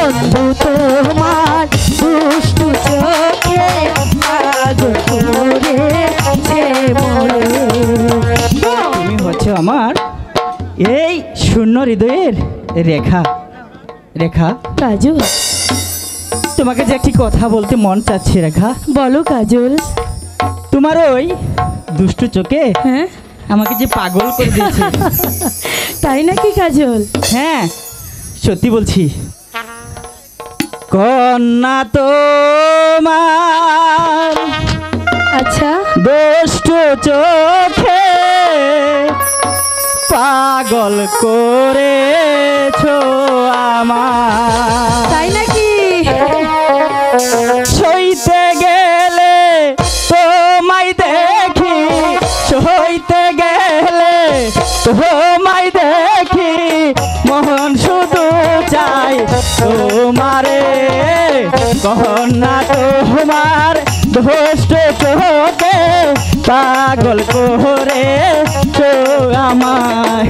বন্ধু তোমার দুষ্টু চোখে পাগল করেছে মোরে। তুমি হচ্ছে আমার এই শূন্য হৃদয়ের রেখা। রেখা, কাজল, তোমাকে যে একটি কথা বলতে মন চাচ্ছে রেখা। বলো কাজল। তোমার ওই দুষ্টু চোখে হ্যাঁ, আমাকে যে পাগল করে দিয়েছে। তাই নাকি কাজল? হ্যাঁ, সত্যি বলছি। কন্যা তোমার আচ্ছা, দুষ্টু চোখে পাগল করেছো আমার। তাই নাকি? সইতে গেলে তোমায় দেখি, সইতে গেলে তোমায় দেখি, মন শুধু চাই তোমারে। কন্যা তোমার দুষ্ট চোখে পাগল করেছো আমায়।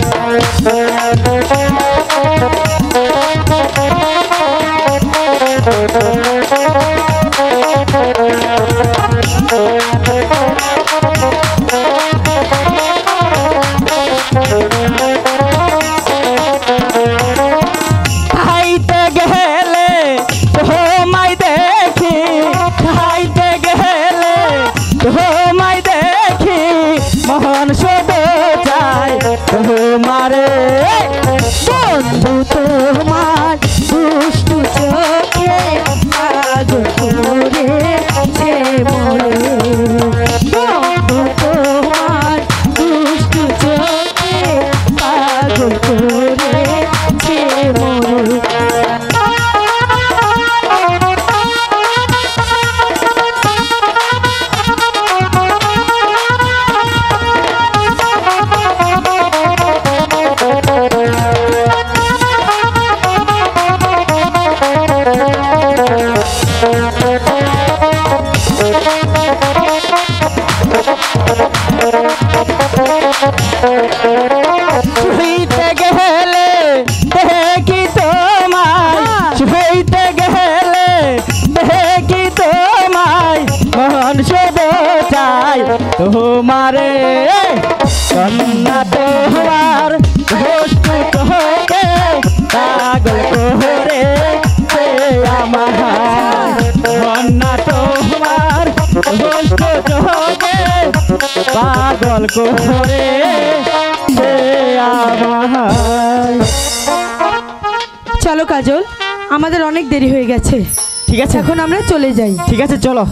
খাইতে গেলে তোমায় দেখি, খাইতে গেলে তোমায় দেখি, মন শুধু চাই তোমারে। বন্ধু তোমার দুষ্টু চোখে পাগল করেছে মোরে। বন্ধু তোমার দুষ্টু চোখে পাগল করেছে মোরে। ছুঁইতে গেলে দেখি তোমায়, ছুঁইতে গেলে দেখি তোমায়, মন শুধু চাই তোমারে। কন্যা তোমার দুষ্টু চোখে পাগল করেছে আমায়। কন্যা তোমার দুষ্টু চোখে পাগল করে চলো কাজল, আমাদের অনেক দেরি হয়ে গেছে। ঠিক আছে, এখন আমরা চলে যাই। ঠিক আছে, চলো।